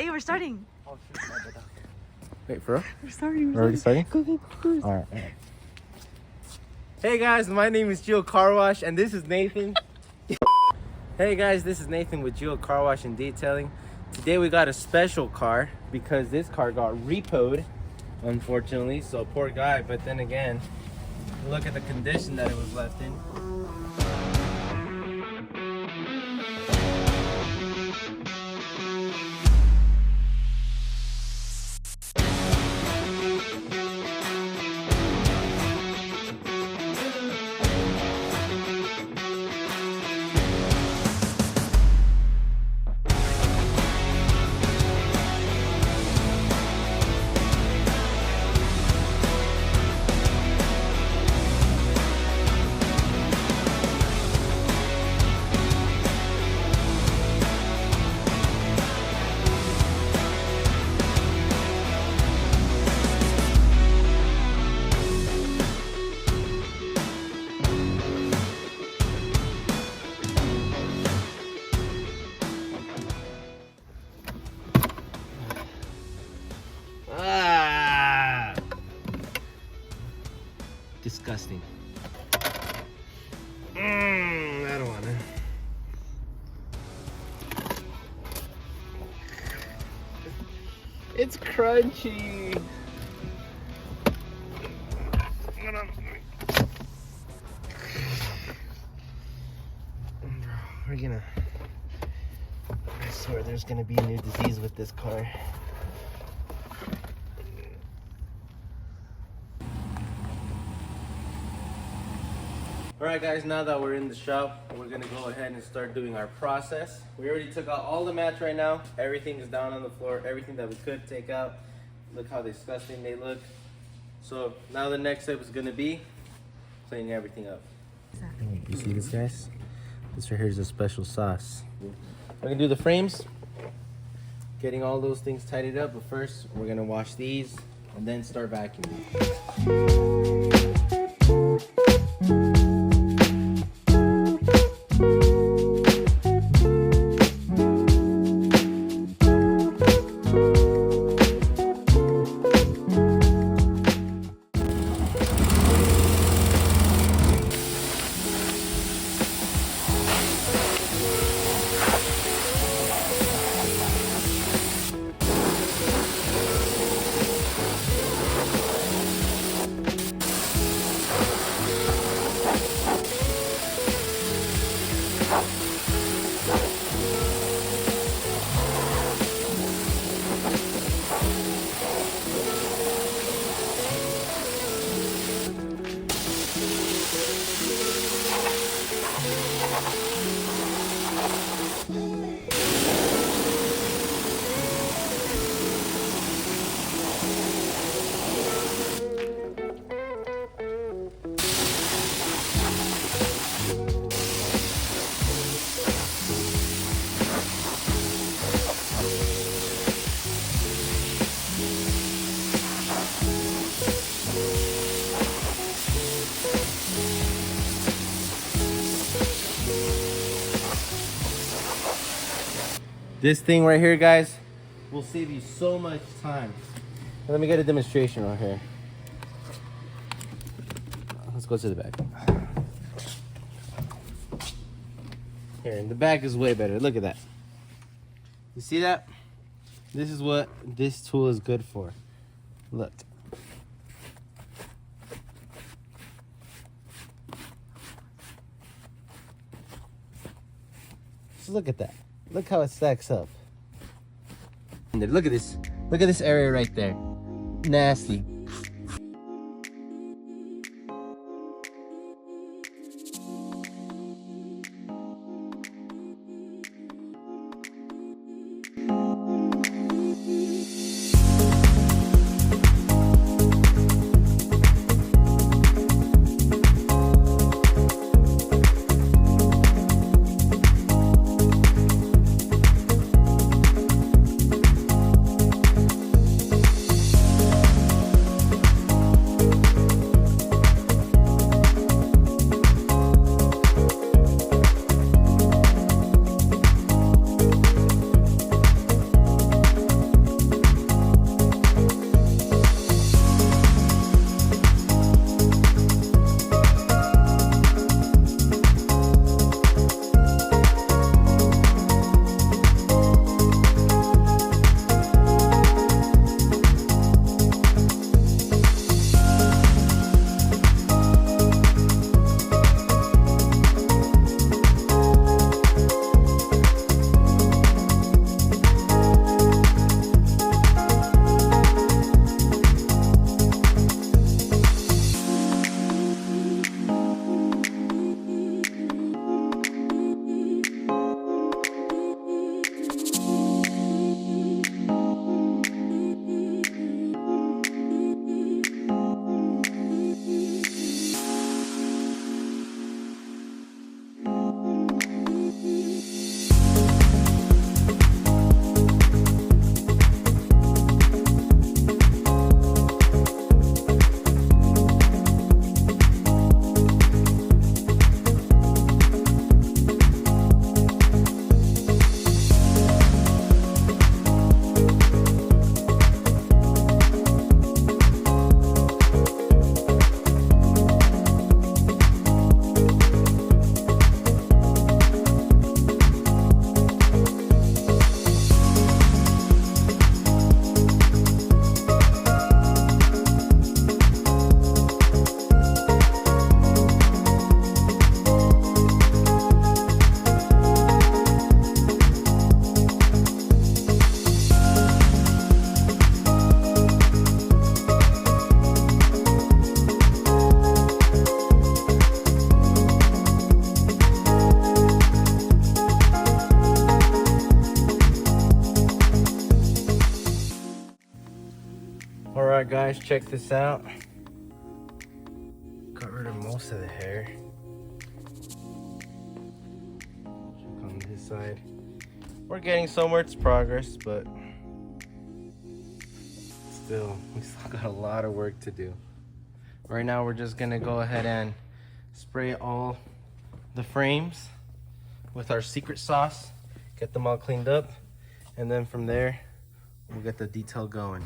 Hey, we're starting. Oh, shoot, my bad. Wait, for real? We're starting. We're already starting? Go. All right. Hey guys, my name is Gio Car Wash, and this is Nathan. Hey guys, this is Nathan with Gio Car Wash and Detailing. Today we got a special car because this car got repoed, unfortunately. So poor guy, but then again, look at the condition that it was left in. Disgusting. I don't want it. It's crunchy. We're gonna. I swear there's gonna be a new disease with this car. Alright guys, now that we're in the shop, we're gonna go ahead and start doing our process. We already took out all the mats right now. Everything is down on the floor, everything that we could take out. Look how disgusting they look. So now the next step is gonna be cleaning everything up. You see this, guys? This right here is a special sauce. We're gonna do the frames, getting all those things tidied up, but first we're gonna wash these and then start vacuuming. This thing right here, guys, will save you so much time. Let me get a demonstration right here. Let's go to the back. Here, in the back is way better. Look at that. You see that? This is what this tool is good for. Look. Just look at that. Look how it stacks up. And then look at this. Look at this area right there. Nasty. All right, guys, check this out. Got rid of most of the hair. Check on this side. We're getting somewhere. It's progress, but still, we still got a lot of work to do. Right now, we're just gonna go ahead and spray all the frames with our secret sauce, get them all cleaned up, and then from there, we'll get the detail going.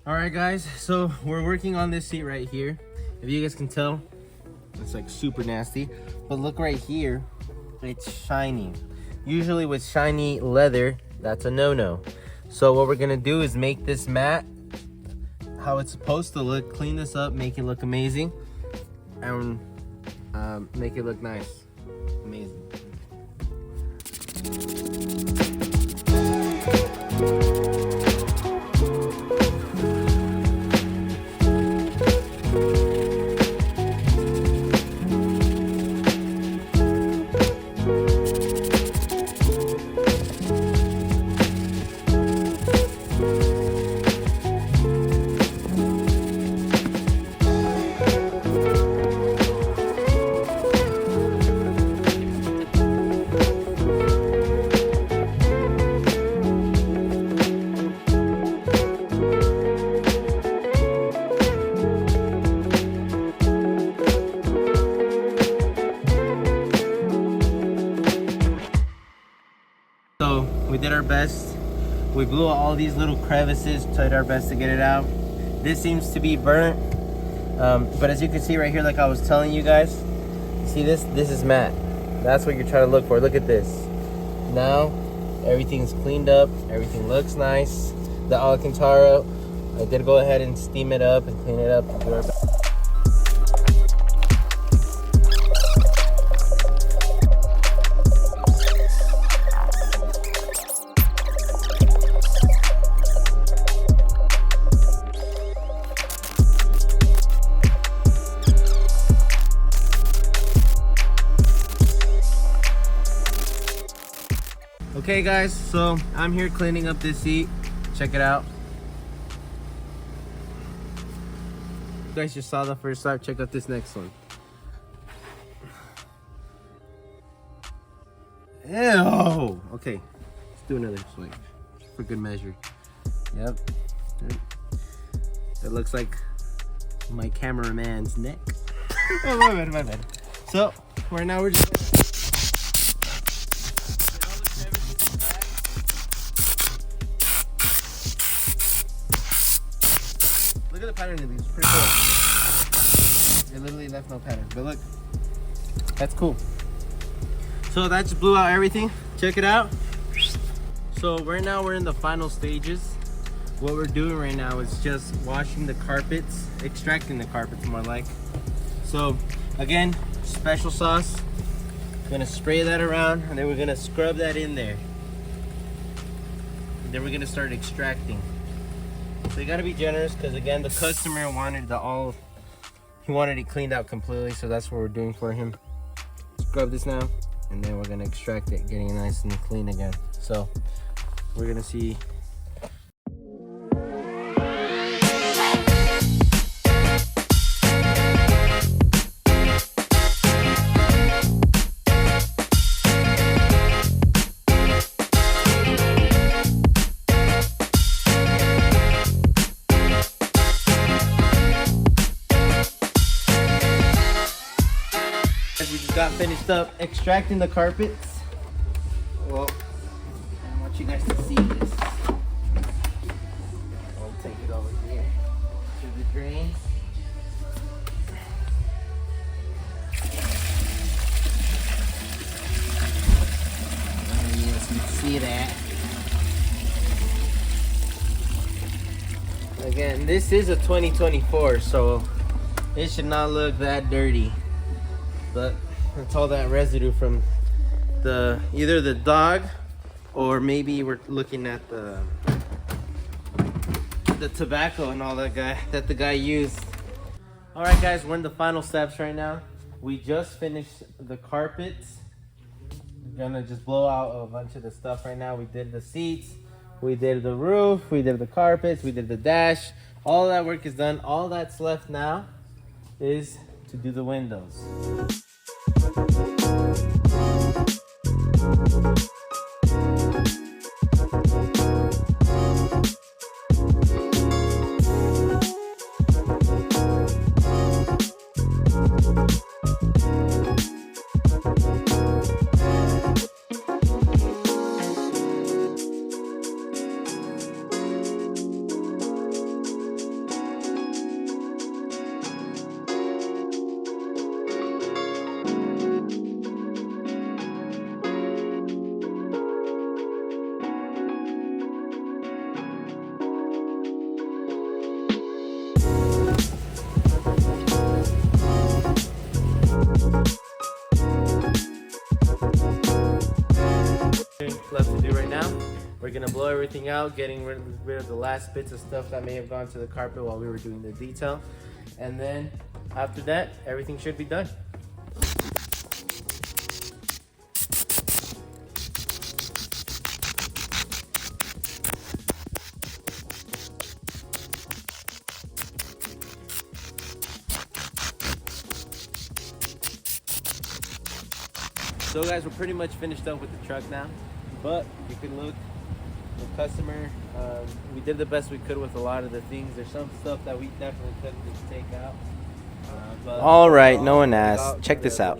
Alright guys, so we're working on this seat right here. If you guys can tell, it's like super nasty. But look right here, it's shiny. Usually with shiny leather, that's a no-no. So what we're gonna do is make this matte how it's supposed to look, clean this up, make it look amazing, and make it look nice. Amazing. We did our best. We blew out all these little crevices, tried our best to get it out. This seems to be burnt, but as you can see right here, like I was telling you guys, see this is matte. That's what you're trying to look for. Look at this. Now everything's cleaned up, everything looks nice. The Alcantara, I did go ahead and steam it up and clean it up and do our best. Okay guys, so I'm here cleaning up this seat. Check it out. You guys just saw the first side. Check out this next one. Ew. Okay, let's do another swing for good measure. Yep. It looks like my cameraman's neck. Oh, my bad. So right now we're just look at the pattern in these. It's pretty cool. It literally left no pattern. But look, that's cool. So that just blew out everything. Check it out. So right now we're in the final stages. What we're doing right now is just washing the carpets, extracting the carpets more like. So again, special sauce. We're gonna spray that around and then we're gonna scrub that in there. And then we're gonna start extracting. So you gotta be generous because again, the customer wanted he wanted it cleaned out completely, so that's what we're doing for him. Scrub this now, and then we're gonna extract it, getting it nice and clean again. So we're gonna see. We just got finished up extracting the carpets. Well, I want you guys to see this. I'll take it over here to the drain. Yes, you can see that. Again, this is a 2024, so it should not look that dirty. But it's all that residue from either the dog, or maybe we're looking at the tobacco and all that the guy used. All right guys, we're in the final steps right now. We just finished the carpets. We're gonna just blow out a bunch of the stuff right now. We did the seats, we did the roof, we did the carpets, we did the dash. All that work is done. All that's left now is to do the windows. Left to do right now, we're gonna blow everything out, getting rid of the last bits of stuff that may have gone to the carpet while we were doing the detail, and then after that everything should be done. So guys, we're pretty much finished up with the truck now, but you can look, the customer, we did the best we could with a lot of the things. There's some stuff that we definitely couldn't just take out. All right, no one asked. Check this out.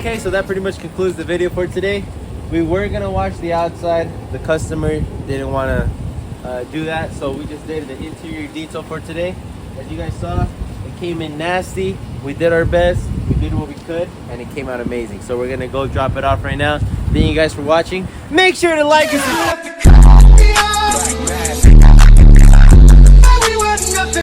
Okay, so that pretty much concludes the video for today. We were gonna wash the outside. The customer didn't want to do that, so we just did the interior detail for today. As you guys saw, it came in nasty. We did our best. We did what we could, and it came out amazing. So we're gonna go drop it off right now. Thank you guys for watching. Make sure to like and subscribe.